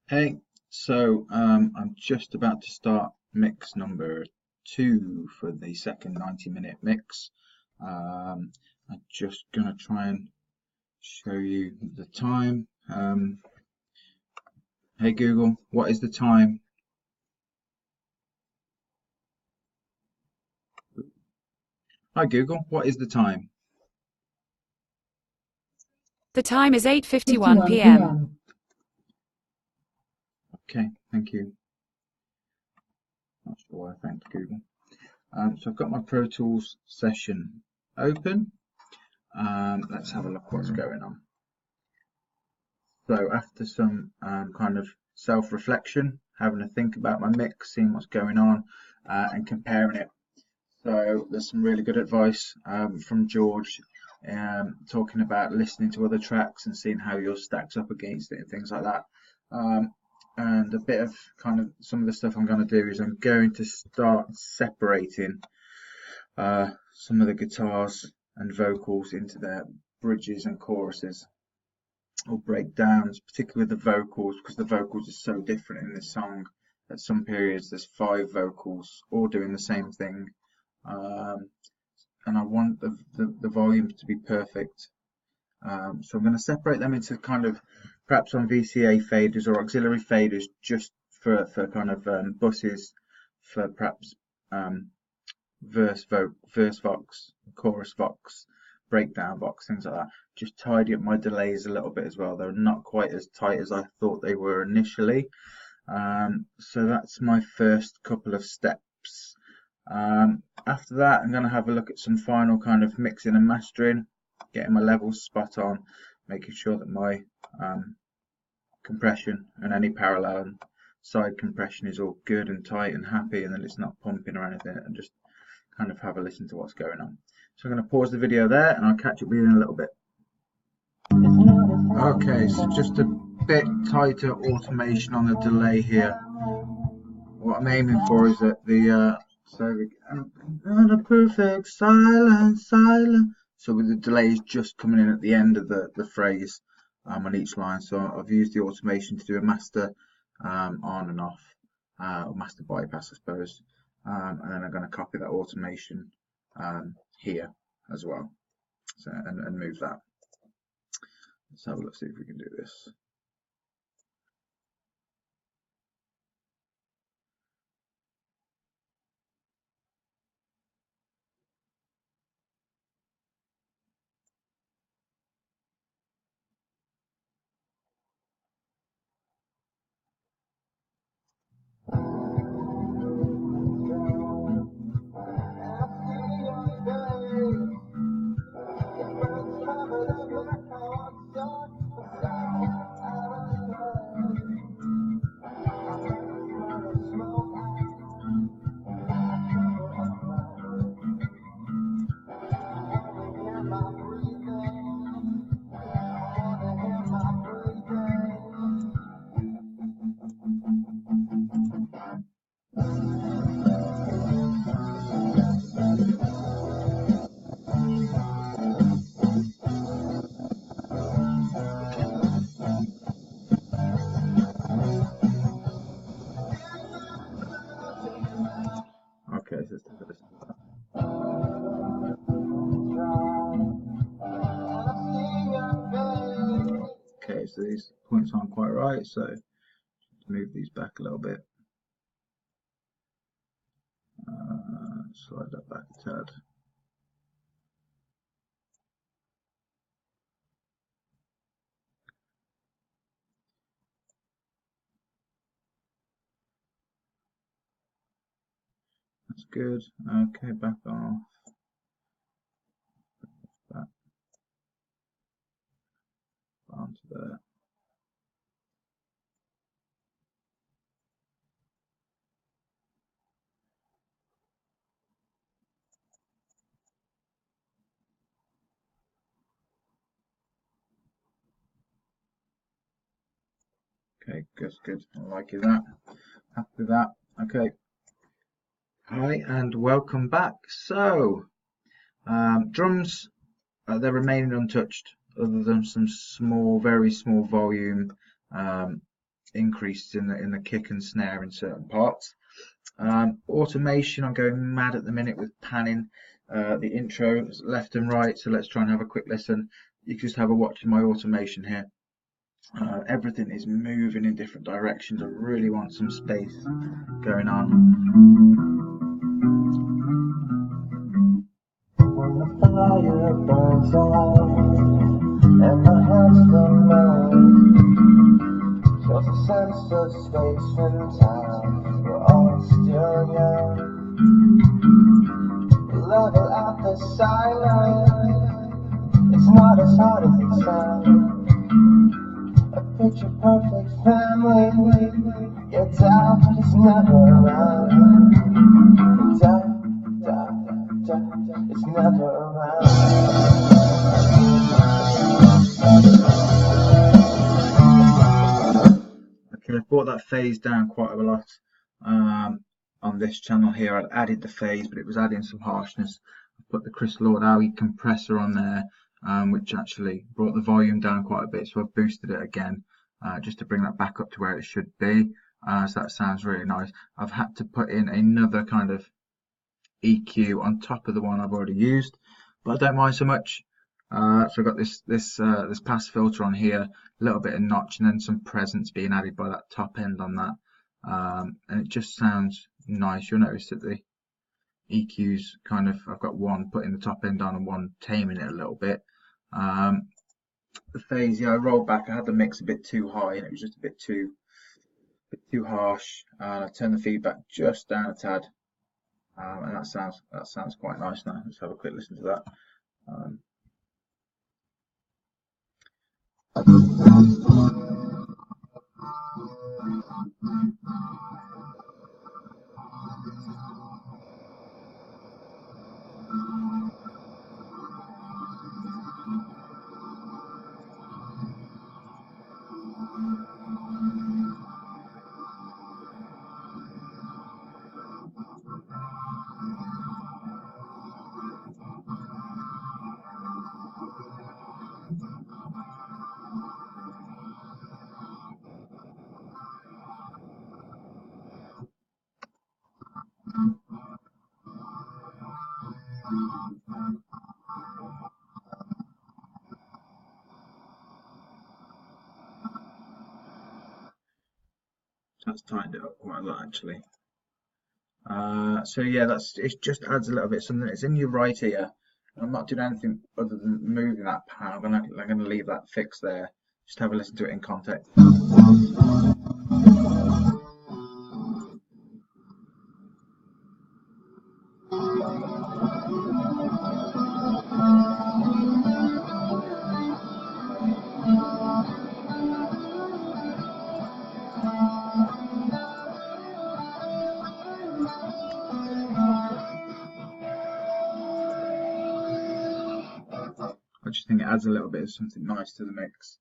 Hey, I'm just about to start mix number 2 for the second 90-minute mix. I'm just gonna try and show you the time. Hey Google, what is the time? Hi Google, what is the time? The time is 8:51 51 p.m. p.m. Okay, thank you. Not sure why I thanked Google. So I've got my Pro Tools session open. Let's have a look what's going on. So after some kind of self-reflection, having a think about my mix, seeing what's going on, and comparing it. So there's some really good advice from George, talking about listening to other tracks and seeing how yours stacks up against it and things like that. And a bit of kind of some of the stuff I'm going to do is I'm going to start separating some of the guitars and vocals into their bridges and choruses or breakdowns, particularly the vocals, because the vocals are so different in this song. At some periods, there's 5 vocals all doing the same thing, and I want the volumes to be perfect. So I'm going to separate them into kind of perhaps on VCA faders or auxiliary faders, just for kind of buses, for perhaps verse vox, chorus vox, breakdown box, things like that. Just tidy up my delays a little bit as well. They're not quite as tight as I thought they were initially. So that's my first couple of steps. After that, I'm going to have a look at some final kind of mixing and mastering, getting my levels spot on, making sure that my compression and any parallel and side compression is all good and tight and happy, and then it's not pumping or anything, and just kind of have a listen to what's going on. So I'm going to pause the video there and I'll catch up with you in a little bit. Okay, so just a bit tighter automation on the delay here. What I'm aiming for is that the and a perfect silence. So with the delays just coming in at the end of the phrase on each line. So I've used the automation to do a master on and off, or master bypass, I suppose. And then I'm going to copy that automation here as well, so and move that. Let's have a look, see if we can do this. Okay, so let's take a listen to that. Okay, so these points aren't quite right, so move these back a little bit. Slide that back a tad. That's good. Okay, back off. Back onto there. Okay, good. I like that. Happy with that. Okay. Hi and welcome back. So, drums, they're remaining untouched, other than some small, very small volume increases in the kick and snare in certain parts. Automation, I'm going mad at the minute with panning the intro left and right, so let's try and have a quick listen. You can just have a watch of my automation here. Everything is moving in different directions. I really want some space going on. When the fire burns out and my hands don't melt, shows a sense of space and time. We're all still young. Level out the silence. It's not as hard as it sounds. A picture perfect family. Your doubt is never around. Doubt is never around. Okay, I've brought that phase down quite a lot on this channel here. I'd added the phase, but it was adding some harshness. I put the Chris Lord Owie compressor on there, which actually brought the volume down quite a bit, so I've boosted it again just to bring that back up to where it should be. So that sounds really nice. I've had to put in another kind of EQ on top of the one I've already used, but I don't mind so much. So I've got this pass filter on here, a little bit of notch, and then some presence being added by that top end on that, and it just sounds nice. You'll notice that the EQs kind of, I've got one putting the top end on and one taming it a little bit. The phase, yeah, I rolled back. I had the mix a bit too high, and it was just a bit too harsh. And I turned the feedback just down a tad, and that sounds quite nice now. Let's have a quick listen to that. That's tightened it up quite a lot actually. So yeah, it just adds a little bit something. It's in your right ear. I'm not doing anything other than moving that pan. I'm gonna leave that fixed there. Just have a listen to it in context. I just think it adds a little bit of something nice to the mix.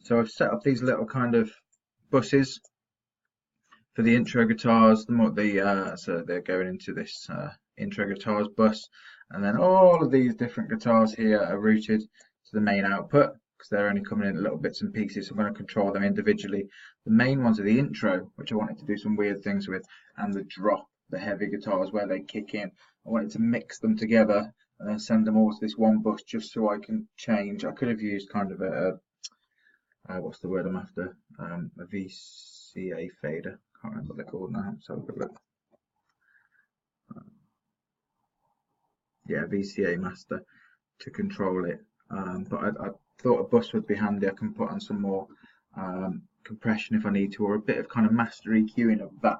So I've set up these little kind of buses for the intro guitars. So they're going into this intro guitars bus, and then all of these different guitars here are routed to the main output because they're only coming in little bits and pieces. So I'm going to control them individually. The main ones are the intro, which I wanted to do some weird things with, and the drop, the heavy guitars where they kick in. I wanted to mix them together and then send them all to this one bus just so I can change. I could have used kind of what's the word I'm after? A VCA fader. Can't remember what they're called now. So have a look. Yeah, VCA master to control it. But I thought a bus would be handy. I can put on some more compression if I need to, or a bit of kind of master EQing of that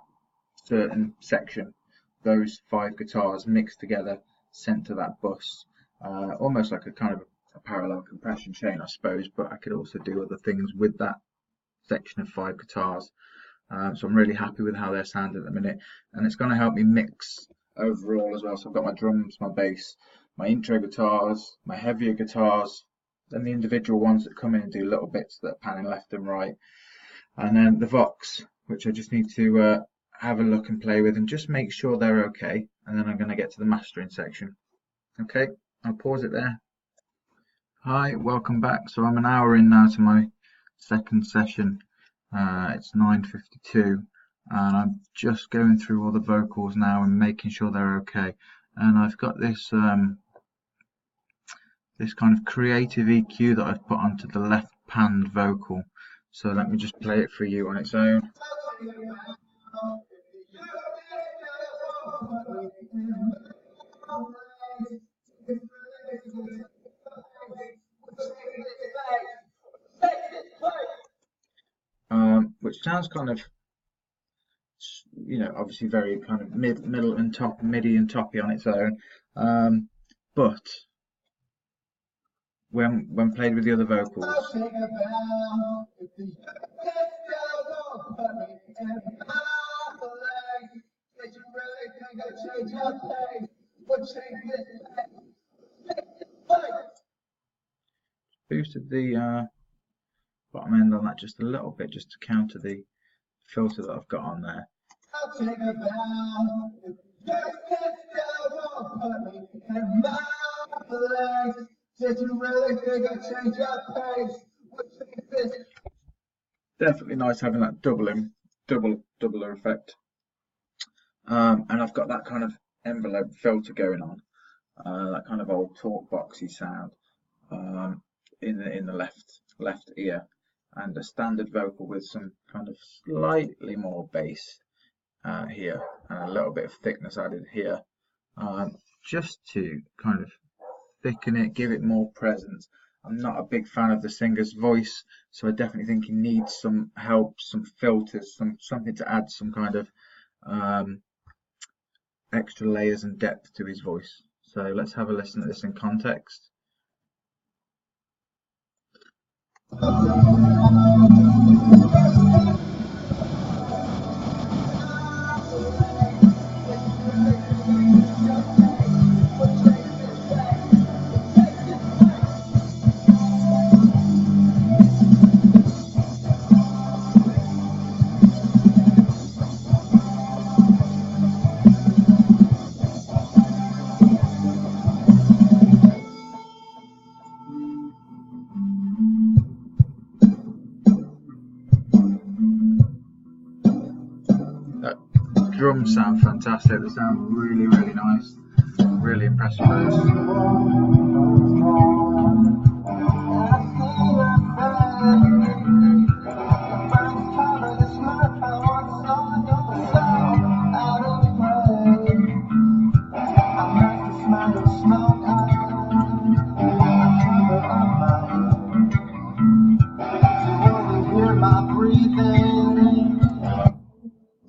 certain section. Those 5 guitars mixed together, sent to that bus, almost like a kind of a parallel compression chain, I suppose, but I could also do other things with that section of 5 guitars. So I'm really happy with how they're sounding at the minute, and it's going to help me mix overall as well. So I've got my drums, my bass, my intro guitars, my heavier guitars, then the individual ones that come in and do little bits that are panning left and right, and then the Vox, which I just need to have a look and play with and just make sure they're okay, and then I'm going to get to the mastering section. Okay, I'll pause it there. Hi, welcome back. So I'm an hour in now to my second session. It's 9:52, and I'm just going through all the vocals now and making sure they're okay. And I've got this this kind of creative EQ that I've put onto the left panned vocal. So let me just play it for you on its own. Which sounds kind of, obviously very kind of middle and top, MIDI and toppy on its own, but when played with the other vocals, boosted the bottom end on that just a little bit, just to counter the filter that I've got on there. Definitely nice having that doubler effect. And I've got that kind of envelope filter going on, that kind of old talk boxy sound in the left ear, and a standard vocal with some kind of slightly more bass here, and a little bit of thickness added here, just to kind of thicken it, give it more presence. I'm not a big fan of the singer's voice, so I definitely think he needs some help, some filters, something to add some kind of extra layers and depth to his voice. So let's have a listen to this in context. Drums sound fantastic. They sound really, really nice. Really impressed with those.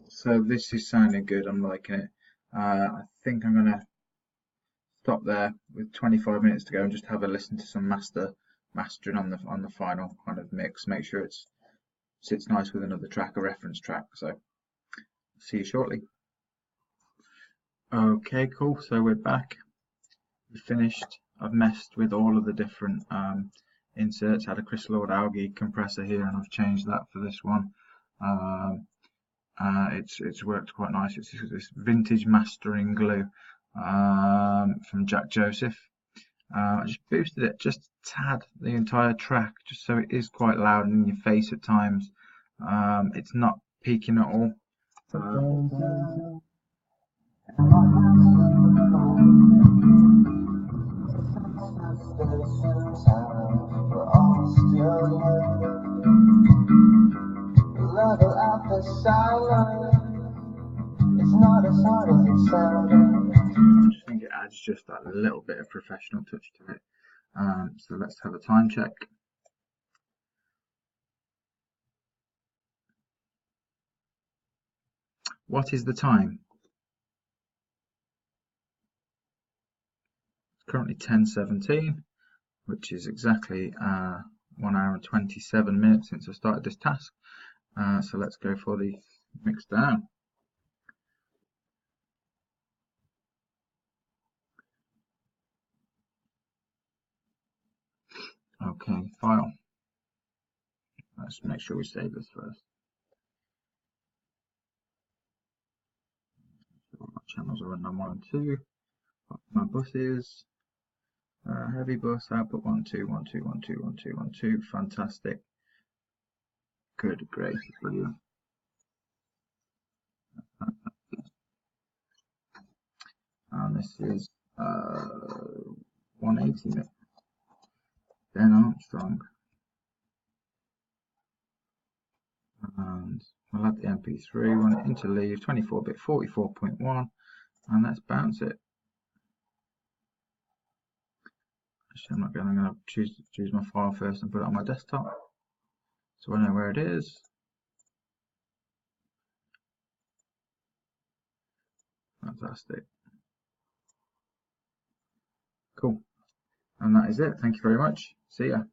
So this is sounding good. I'm liking it. I think I'm going to stop there with 25 minutes to go and just have a listen to some mastering on the final kind of mix. Make sure it sits nice with another track, a reference track. So see you shortly. Okay, cool. So we're back. We finished. I've messed with all of the different inserts. Had a Chris Lord Algae compressor here, and I've changed that for this one. It's worked quite nice. It's this vintage mastering glue from Jack Joseph. I just boosted it just a tad, the entire track, just so it is quite loud and in your face at times. It's not peaking at all. Level out the silence. It's not as hard as it sounds. I just think it adds just that little bit of professional touch to it. So let's have a time check. What is the time? It's currently 10:17, which is exactly 1 hour and 27 minutes since I started this task. So let's go for the mix down. Okay, file. Let's make sure we save this first. So my channels are running on 1 and 2. My buses. Heavy bus output 1 2 1 2 1 2 1 2 1 2. Fantastic. Good gracious, brilliant. And this is 180 Ben Armstrong. And we'll add the MP3, run it into Leave, 24-bit 44.1, and let's bounce it. Actually, I'm going to choose my file first and put it on my desktop, so I know where it is. Fantastic. Cool. And that is it. Thank you very much. See ya.